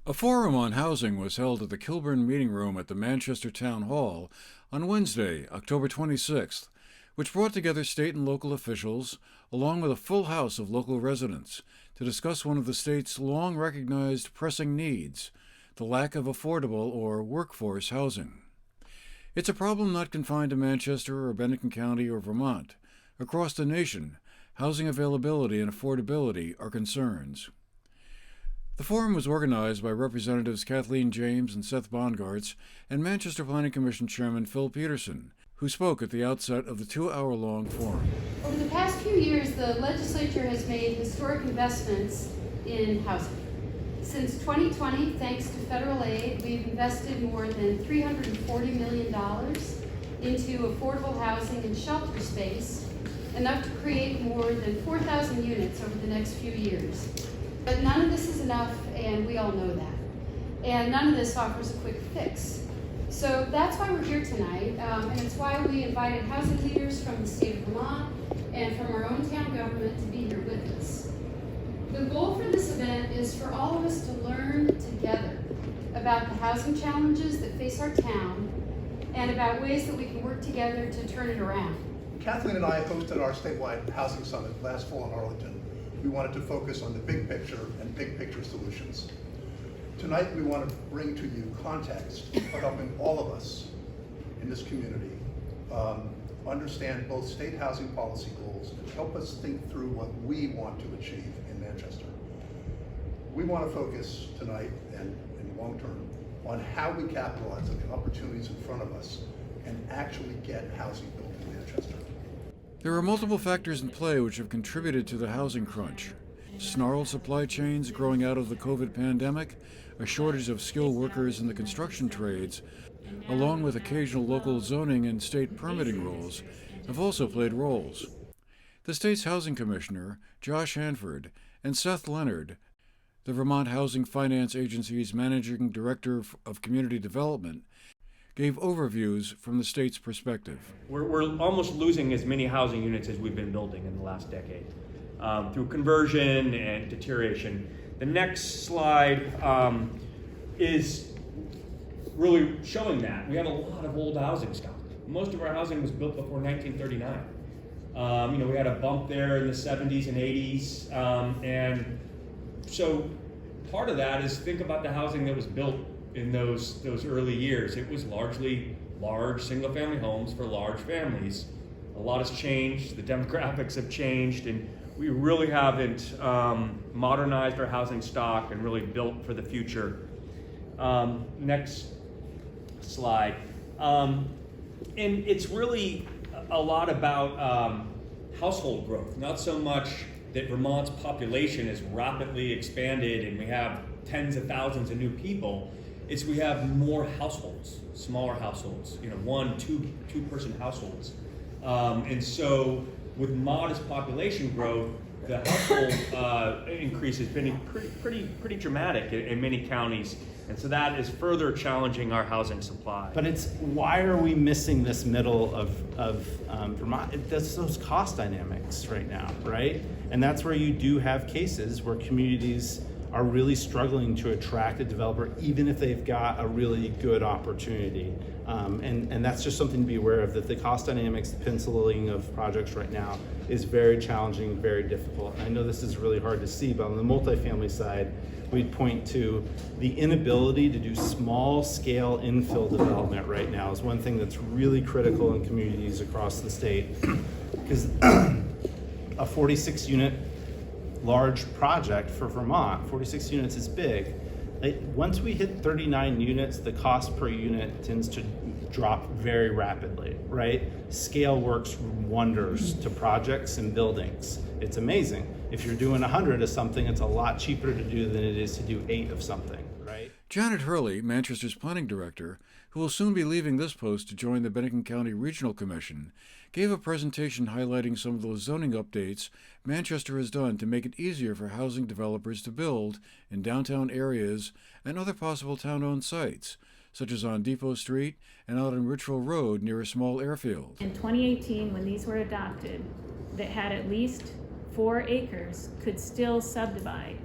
A forum on housing was held at the Kilburn Meeting Room at the Manchester Town Hall on Wednesday, October 26th, which brought together state and local officials, along with a full house of local residents, to discuss one of the state's long-recognized pressing needs, the lack of affordable or workforce housing. It's a problem not confined to Manchester or Bennington County or Vermont. Across the nation, housing availability and affordability are concerns. The forum was organized by Representatives Kathleen James and Seth Bongartz and Manchester Planning Commission Chairman Phil Peterson, who spoke at the outset of the 2-hour-long forum. Over the past few years, the legislature has made historic investments in housing. Since 2020, thanks to federal aid, we've invested more than $340 million into affordable housing and shelter space, enough to create more than 4,000 units over the next few years. But none of this is enough, and we all know that. And none of this offers a quick fix. So that's why we're here tonight, and it's why we invited housing leaders from the state of Vermont and from our own town government to be here with us. The goal for this event is for all of us to learn together about the housing challenges that face our town and about ways that we can work together to turn it around. Kathleen and I hosted our statewide housing summit last fall in Arlington. We wanted to focus on the big picture and big picture solutions. Tonight we want to bring to you context for helping all of us in this community understand both state housing policy goals and help us think through what we want to achieve in Manchester. We want to focus tonight and in long term on how we capitalize on the opportunities in front of us and actually get housing built in Manchester. There are multiple factors in play which have contributed to the housing crunch. Snarled supply chains growing out of the COVID pandemic, a shortage of skilled workers in the construction trades, along with occasional local zoning and state permitting rules, have also played roles. The state's housing commissioner, Josh Hanford, and Seth Leonard, the Vermont Housing Finance Agency's managing director of community development, gave overviews from the state's perspective. We're almost losing as many housing units as we've been building in the last decade through conversion and deterioration. The next slide is really showing that. We have a lot of old housing stock. Most of our housing was built before 1939. We had a bump there in the 70s and 80s. And so part of that is think about the housing that was built in those early years. It was largely large single-family homes for large families. A lot has changed, the demographics have changed, and we really haven't modernized our housing stock and really built for the future. Next slide. And it's really a lot about household growth, not so much that Vermont's population has rapidly expanded and we have tens of thousands of new people. It's we have more households, smaller households, 1, 2 person households. And so with modest population growth, the household increase has been pretty dramatic in many counties. And so that is further challenging our housing supply. But it's why are we missing this middle of Vermont? That's those cost dynamics right now, right? And that's where you do have cases where communities are really struggling to attract a developer, even if they've got a really good opportunity. And that's just something to be aware of, that the cost dynamics, the penciling of projects right now is very challenging, very difficult. And I know this is really hard to see, but on the multifamily side, we'd point to the inability to do small scale infill development right now is one thing that's really critical in communities across the state. Because a 46 unit large project for Vermont, 46 units is big. Once we hit 39 units, the cost per unit tends to drop very rapidly, right? Scale works wonders to projects and buildings. It's amazing. If you're doing 100 of something, it's a lot cheaper to do than it is to do 8 of something, right? Janet Hurley, Manchester's planning director, who will soon be leaving this post to join the Bennington County Regional Commission, gave a presentation highlighting some of those zoning updates Manchester has done to make it easier for housing developers to build in downtown areas and other possible town-owned sites, such as on Depot Street and out on Ridgeville Road near a small airfield. In 2018, when these were adopted, that had at least 4 acres could still subdivide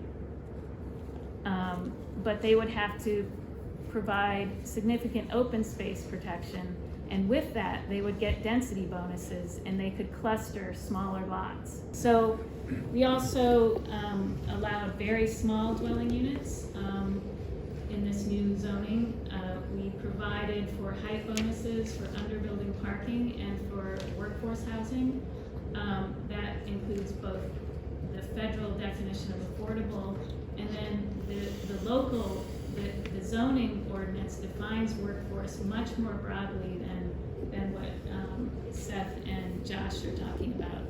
but they would have to provide significant open space protection, and with that they would get density bonuses and they could cluster smaller lots. So we also allowed very small dwelling units in this new zoning. We provided for height bonuses for underbuilding parking and for workforce housing. That includes both the federal definition of affordable, and then the local, the zoning ordinance defines workforce much more broadly than what Seth and Josh are talking about.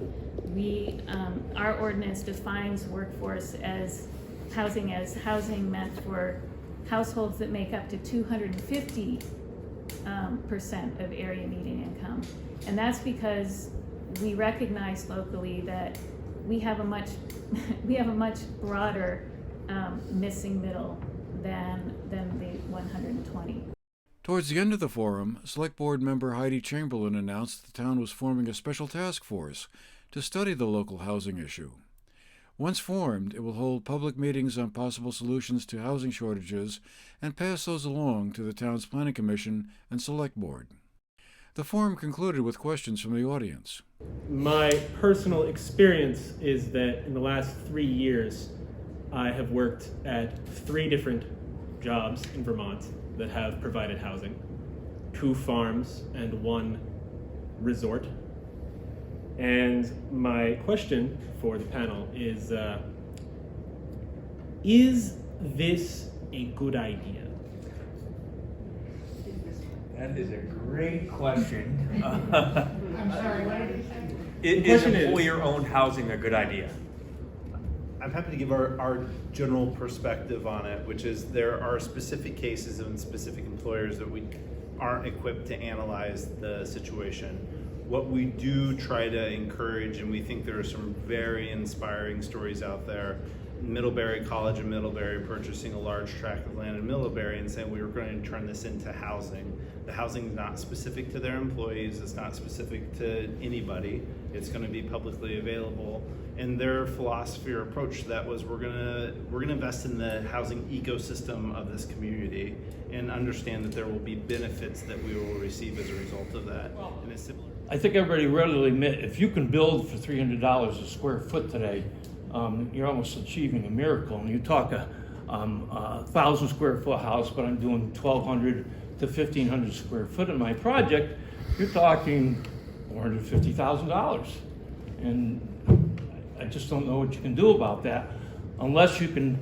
Our ordinance defines workforce as housing meant for households that make up to 250% of area median income. And that's because we recognize locally that we have a much broader missing middle than the 120. Towards the end of the forum, Select Board member Heidi Chamberlain announced the town was forming a special task force to study the local housing issue. Once formed, it will hold public meetings on possible solutions to housing shortages and pass those along to the town's Planning Commission and Select Board. The forum concluded with questions from the audience. My personal experience is that in the last 3 years, I have worked at 3 different jobs in Vermont that have provided housing, 2 farms and 1 resort. And my question for the panel is this a good idea? That is a great question. I'm sorry, what did you say? Is employer-owned housing a good idea? I'm happy to give our general perspective on it, which is there are specific cases and specific employers that we aren't equipped to analyze the situation. What we do try to encourage, and we think there are some very inspiring stories out there, Middlebury College in Middlebury purchasing a large tract of land in Middlebury and saying we were going to turn this into housing. The housing is not specific to their employees, it's not specific to anybody, it's going to be publicly available. And their philosophy or approach to that was we're gonna invest in the housing ecosystem of this community and understand that there will be benefits that we will receive as a result of that. And it's similar. I think everybody readily admit if you can build for $300 a square foot today, you're almost achieving a miracle. And you talk a 1,000 square foot house, but I'm doing 1,200 to 1,500 square foot in my project, you're talking $450,000. And I just don't know what you can do about that unless you can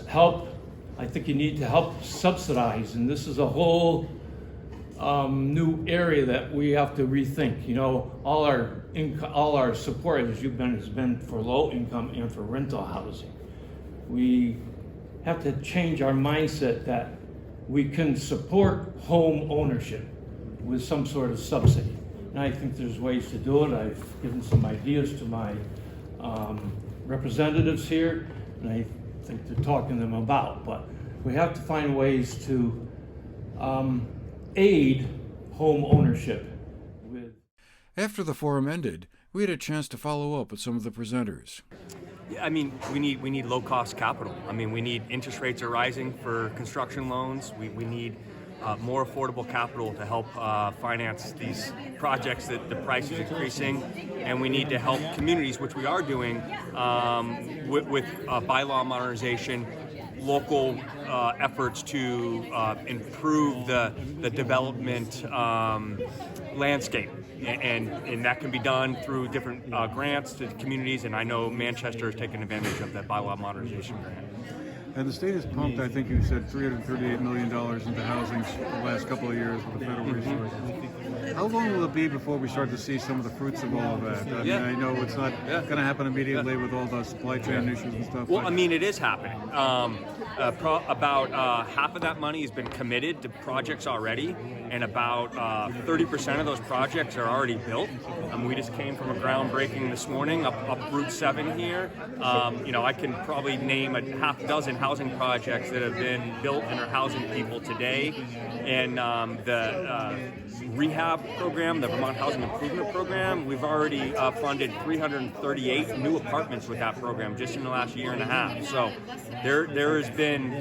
help. I think you need to help subsidize, and this is a whole new area that we have to rethink. You know, all our support, as you've been, has been for low income and for rental housing. We have to change our mindset that we can support home ownership with some sort of subsidy. And I think there's ways to do it. I've given some ideas to my representatives here, and I think they're talking to them about. But we have to find ways to aid home ownership. After the forum ended, we had a chance to follow up with some of the presenters. I mean, we need low-cost capital. I mean, we need interest rates are rising for construction loans. We need more affordable capital to help finance these projects that the price is increasing, and we need to help communities, which we are doing with bylaw modernization, local efforts to improve the development landscape. And that can be done through different grants to communities, and I know Manchester has taken advantage of that bylaw modernization grant. And the state has pumped, I think you said, $338 million into housing the last couple of years with the federal resources. How long will it be before we start to see some of the fruits of all of that? I mean, I know it's not going to happen immediately with all the supply chain issues and stuff. Well, I mean, it is happening. About half of that money has been committed to projects already, and about 30% of those projects are already built. We just came from a groundbreaking this morning up Route 7 here. I can probably name a half dozen housing projects that have been built and are housing people today. And the rehab program, the Vermont Housing Improvement Program. We've already funded 338 new apartments with that program just in the last year and a half. So there has been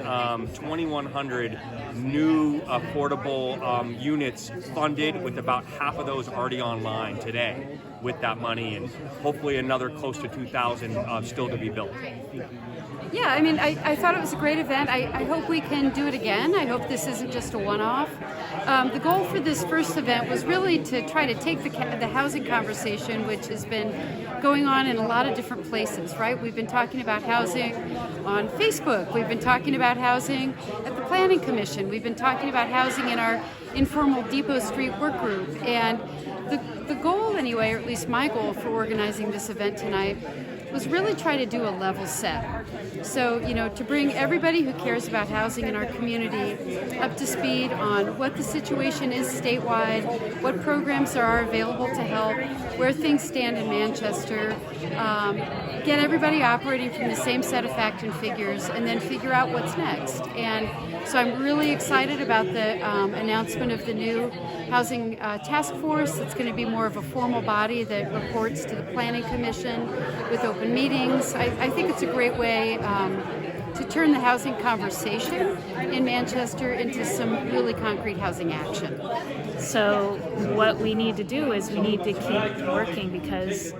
2,100 new affordable units funded, with about half of those already online today with that money, and hopefully another close to 2,000 still to be built. Yeah, I mean, I thought it was a great event. I hope we can do it again. I hope this isn't just a one-off. The goal for this first event was really to try to take the housing conversation, which has been going on in a lot of different places, right? We've been talking about housing on Facebook. We've been talking about housing at the Planning Commission. We've been talking about housing in our informal Depot Street work group. And the goal, anyway, or at least my goal for organizing this event tonight, was really try to do a level set. So, to bring everybody who cares about housing in our community up to speed on what the situation is statewide, what programs there are available to help, where things stand in Manchester, get everybody operating from the same set of fact and figures, and then figure out what's next. And so I'm really excited about the announcement of the new housing task force. It's going to be more of a formal body that reports to the Planning Commission with open meetings. I think it's a great way to turn the housing conversation in Manchester into some really concrete housing action. So what we need to do is we need to keep working, because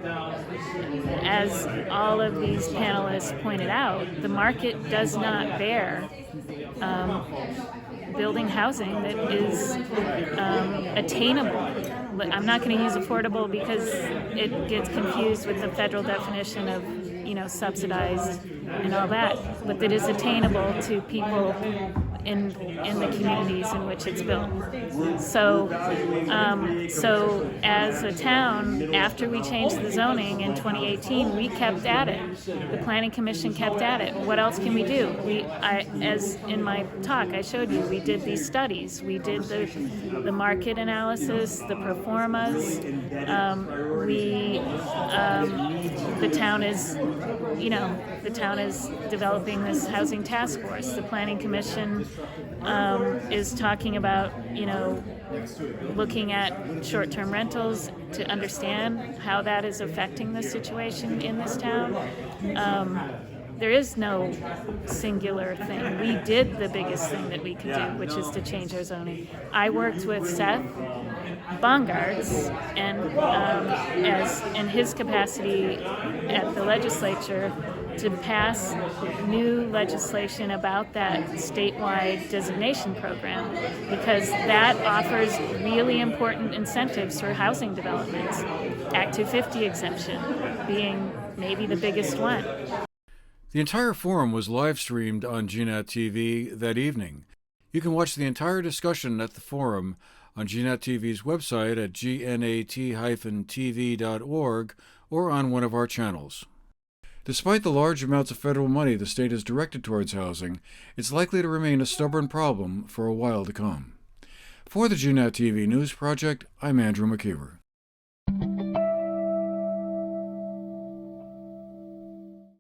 as all of these panelists pointed out, the market does not bear building housing that is attainable. I'm not going to use affordable because it gets confused with the federal definition of, subsidized and all that, but that is attainable to people in the communities in which it's built. So as a town, after we changed the zoning in 2018, we kept at it. The Planning Commission kept at it. What else can we do? As in my talk, I showed you, we did these studies. We did the market analysis, the pro formas. The town is developing this housing task force. The Planning Commission is talking about, looking at short-term rentals to understand how that is affecting the situation in this town. There is no singular thing. We did the biggest thing that we could do, which is to change our zoning. I worked with Seth Bongards, and as in his capacity at the legislature, to pass new legislation about that statewide designation program, because that offers really important incentives for housing developments. Act 250 exemption being maybe the biggest one. The entire forum was live-streamed on GNAT-TV that evening. You can watch the entire discussion at the forum on GNAT-TV's website at gnat-tv.org or on one of our channels. Despite the large amounts of federal money the state has directed towards housing, it's likely to remain a stubborn problem for a while to come. For the GNAT-TV News Project, I'm Andrew McKeever.